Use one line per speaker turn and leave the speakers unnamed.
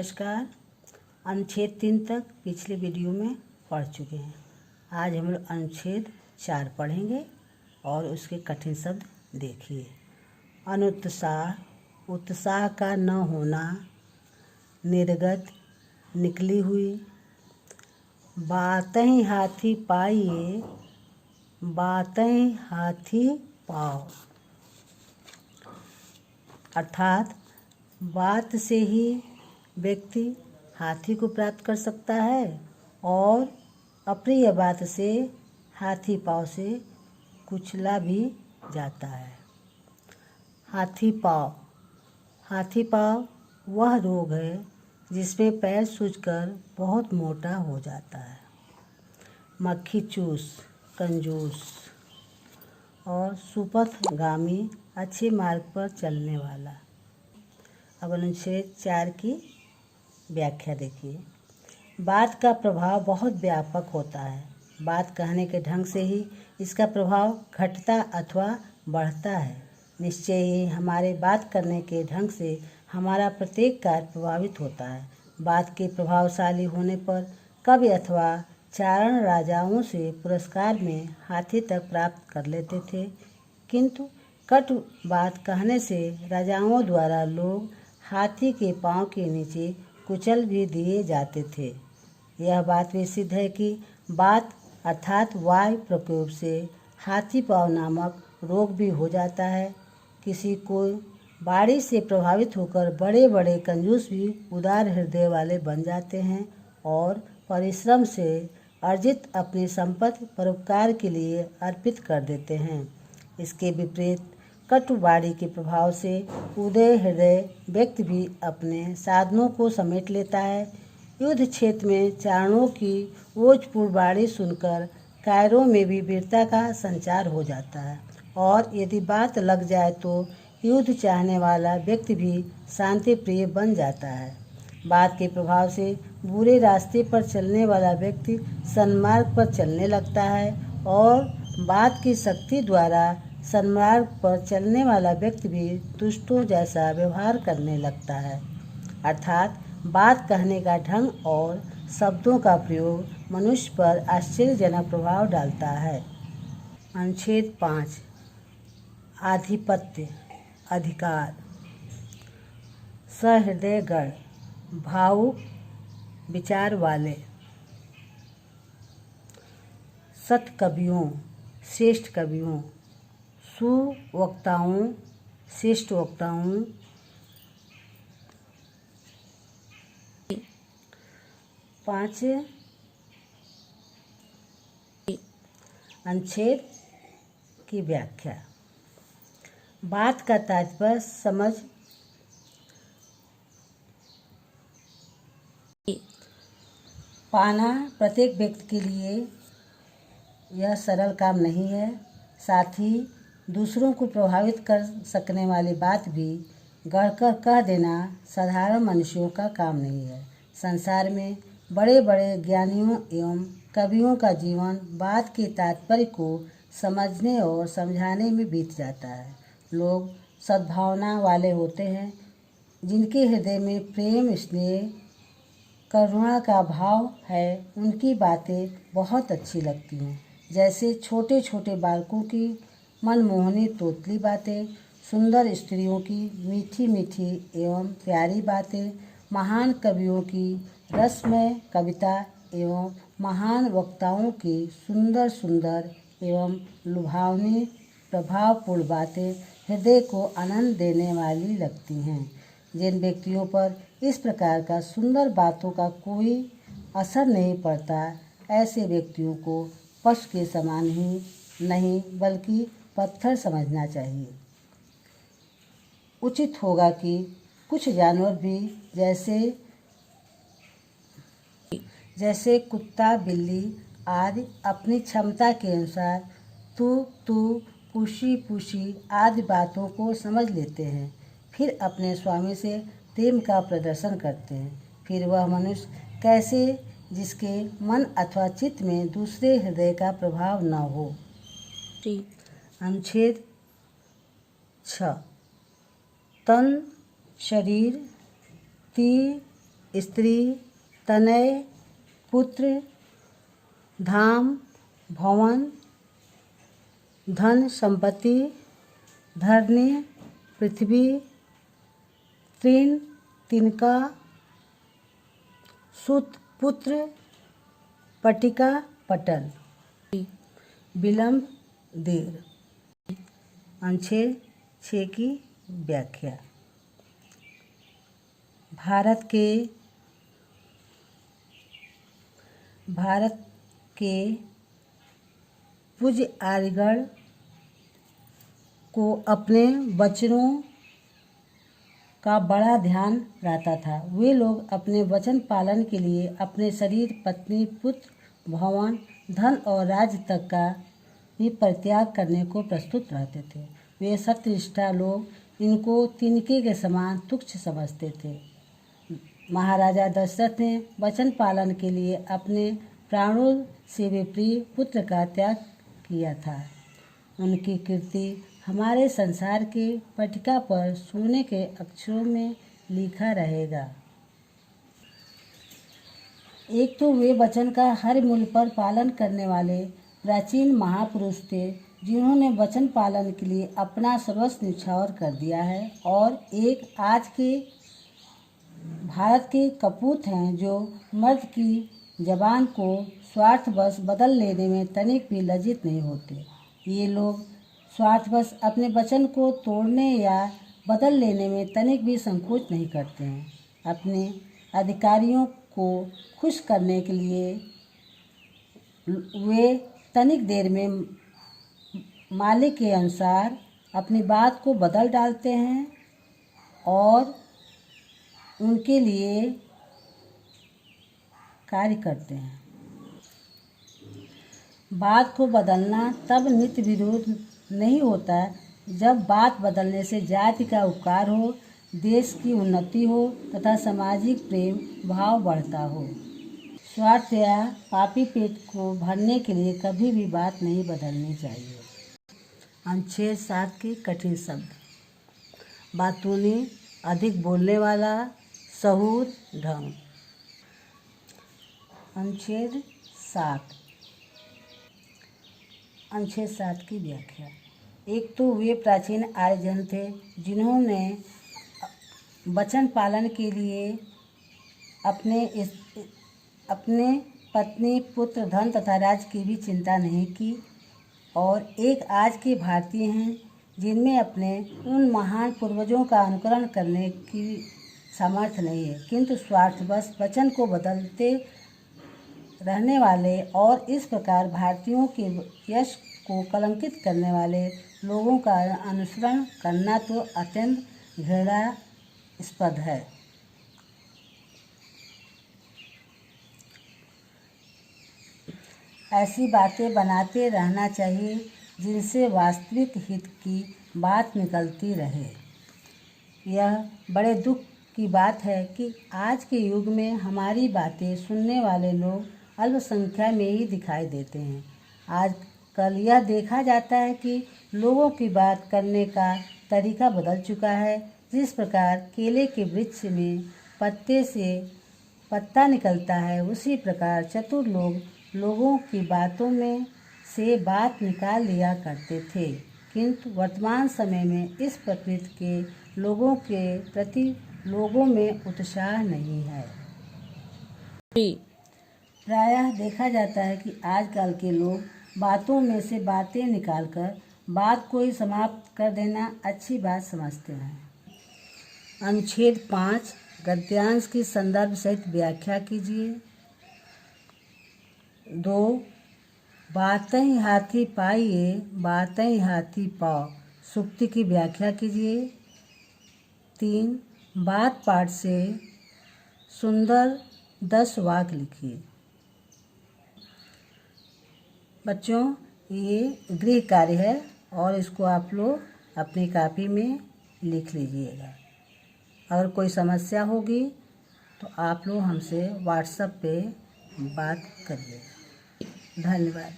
नमस्कार। अनुच्छेद 3 तक पिछले वीडियो में पढ़ चुके हैं। आज हम लोग अनुच्छेद 4 पढ़ेंगे और उसके कठिन शब्द देखिए। अनुत्साह, उत्साह का न होना, निर्गत, निकली हुई। बातैं हाथी पाइए, बातैं हाथी पाओ। अर्थात बात से ही व्यक्ति हाथी को प्राप्त कर सकता है और अप्रिय बात से हाथी पाँव से कुचला भी जाता है। हाथी पाँव, हाथी पाँव वह रोग है जिसमें पैर सूजकर बहुत मोटा हो जाता है। मक्खी चूस, कंजूस और सुपथगामी, अच्छे मार्ग पर चलने वाला। अब अनुच्छेद 4 की व्याख्या देखिए। बात का प्रभाव बहुत व्यापक होता है। बात कहने के ढंग से ही इसका प्रभाव घटता अथवा बढ़ता है। निश्चय ही हमारे बात करने के ढंग से हमारा प्रत्येक कार्य प्रभावित होता है। बात के प्रभावशाली होने पर कवि अथवा चारण राजाओं से पुरस्कार में हाथी तक प्राप्त कर लेते थे, किंतु कटु बात कहने से राजाओं द्वारा लोग हाथी के पाँव के नीचे कुचल भी दिए जाते थे। यह बात भी सिद्ध है कि बात अर्थात वायु प्रकोप से हाथी पाँव नामक रोग भी हो जाता है। किसी को बाड़ी से प्रभावित होकर बड़े बड़े कंजूस भी उदार हृदय वाले बन जाते हैं और परिश्रम से अर्जित अपनी संपत्ति परोपकार के लिए अर्पित कर देते हैं। इसके विपरीत कटुबाड़ी के प्रभाव से उदय हृदय व्यक्ति भी अपने साधनों को समेट लेता है। युद्ध क्षेत्र में चारणों की ओजपूर्ण बाड़ी सुनकर कायरों में भी वीरता का संचार हो जाता है और यदि बात लग जाए तो युद्ध चाहने वाला व्यक्ति भी शांति प्रिय बन जाता है। बात के प्रभाव से बुरे रास्ते पर चलने वाला व्यक्ति सन्मार्ग पर चलने लगता है और बात की शक्ति द्वारा सन्मार्ग पर चलने वाला व्यक्ति भी दुष्टों जैसा व्यवहार करने लगता है। अर्थात बात कहने का ढंग और शब्दों का प्रयोग मनुष्य पर आश्चर्यजनक प्रभाव डालता है। अनुच्छेद 5 आधिपत्य, अधिकार। सहृदयगण, भावुक विचार वाले। सत कवियों, श्रेष्ठ कवियों। सुवक्ताओं, श्रेष्ठ वक्ताओं। पाँच अनुच्छेद की व्याख्या। बात का तात्पर्य समझ पाना प्रत्येक व्यक्ति के लिए यह सरल काम नहीं है। साथ ही दूसरों को प्रभावित कर सकने वाली बात भी गढ़कर कह देना साधारण मनुष्यों का काम नहीं है। संसार में बड़े बड़े ज्ञानियों एवं कवियों का जीवन बात के तात्पर्य को समझने और समझाने में बीत जाता है। लोग सद्भावना वाले होते हैं, जिनके हृदय में प्रेम, स्नेह, करुणा का भाव है। उनकी बातें बहुत अच्छी लगती हैं, जैसे छोटे छोटे बालकों की मनमोहनी तोतली बातें, सुंदर स्त्रियों की मीठी मीठी एवं प्यारी बातें, महान कवियों की रसमय कविता एवं महान वक्ताओं की सुंदर सुंदर एवं लुभावनी प्रभावपूर्ण बातें हृदय को आनंद देने वाली लगती हैं। जिन व्यक्तियों पर इस प्रकार का सुंदर बातों का कोई असर नहीं पड़ता, ऐसे व्यक्तियों को पशु के समान ही नहीं बल्कि पत्थर समझना चाहिए। उचित होगा कि कुछ जानवर भी जैसे कुत्ता, बिल्ली आदि अपनी क्षमता के अनुसार तू, पूशी पूशी आदि बातों को समझ लेते हैं, फिर अपने स्वामी से प्रेम का प्रदर्शन करते हैं। फिर वह मनुष्य कैसे जिसके मन अथवा चित्त में दूसरे हृदय का प्रभाव न हो। अनुच्छेद 6 तन, शरीर, तीर, स्त्री, तनय, पुत्र, धाम, भवन, धन संपत्ति, धरनी, पृथ्वी, तृण, तिनका, सुत, पुत्र, पट्टिका, पटल। विलंब, देर। अनुच्छेद 6 की व्याख्या। भारत के पूज्य आर्यगण को अपने वचनों का बड़ा ध्यान रहता था। वे लोग अपने वचन पालन के लिए अपने शरीर, पत्नी, पुत्र, भवन, धन और राज्य तक का भी परित्याग करने को प्रस्तुत रहते थे। वे सत्यनिष्ठा लोग इनको तिनके के समान तुच्छ समझते थे। महाराजा दशरथ ने वचन पालन के लिए अपने प्राणों से भी प्रिय पुत्र का त्याग किया था। उनकी कीर्ति हमारे संसार के पट्टिका पर सोने के अक्षरों में लिखा रहेगा। एक तो वे वचन का हर मूल्य पर पालन करने वाले प्राचीन महापुरुष थे, जिन्होंने वचन पालन के लिए अपना सर्वस्व न्यौछावर कर दिया है, और एक आज के भारत के कपूत हैं, जो मर्द की जबान को स्वार्थवश बदल लेने में तनिक भी लज्जित नहीं होते। ये लोग स्वार्थवश अपने वचन को तोड़ने या बदल लेने में तनिक भी संकोच नहीं करते हैं। अपने अधिकारियों को खुश करने के लिए वे तनिक देर में मालिक के अनुसार अपनी बात को बदल डालते हैं और उनके लिए कार्य करते हैं। बात को बदलना तब नित्य विरोध नहीं होता जब बात बदलने से जाति का उपकार हो, देश की उन्नति हो तथा सामाजिक प्रेम भाव बढ़ता हो। स्वार्थ या पापी पेट को भरने के लिए कभी भी बात नहीं बदलनी चाहिए। अनुच्छेद 7 के कठिन शब्द। बातूनी, अधिक बोलने वाला, सहूर, ढंग। अनुच्छेद 7 की व्याख्या। एक तो वे प्राचीन आर्यजन थे, जिन्होंने वचन पालन के लिए अपने पत्नी, पुत्र, धन तथा राज्य की भी चिंता नहीं की, और एक आज के भारतीय हैं, जिनमें अपने उन महान पूर्वजों का अनुकरण करने की सामर्थ्य नहीं है, किंतु स्वार्थवश वचन को बदलते रहने वाले और इस प्रकार भारतीयों के यश को कलंकित करने वाले लोगों का अनुसरण करना तो अत्यंत घृणास्पद है। ऐसी बातें बनाते रहना चाहिए जिनसे वास्तविक हित की बात निकलती रहे। यह बड़े दुख की बात है कि आज के युग में हमारी बातें सुनने वाले लोग अल्पसंख्या में ही दिखाई देते हैं। आजकल यह देखा जाता है कि लोगों की बात करने का तरीका बदल चुका है। जिस प्रकार केले के वृक्ष में पत्ते से पत्ता निकलता है, उसी प्रकार चतुर लोग लोगों की बातों में से बात निकाल लिया करते थे, किंतु वर्तमान समय में इस प्रकृति के लोगों के प्रति लोगों में उत्साह नहीं है। प्रायः देखा जाता है कि आजकल के लोग बातों में से बातें निकालकर बात को ही समाप्त कर देना अच्छी बात समझते हैं। अनुच्छेद 5 गद्यांश की संदर्भ सहित व्याख्या कीजिए। 2 बातें हाथी पाइए, बातें हाथी पाओ, सूक्ति की व्याख्या कीजिए। 3 बात पाठ से सुंदर 10 वाक्य लिखिए। बच्चों, ये गृह कार्य है और इसको आप लोग अपनी कॉपी में लिख लीजिएगा। अगर कोई समस्या होगी तो आप लोग हमसे व्हाट्सएप पे बात करिएगा। धन्यवाद।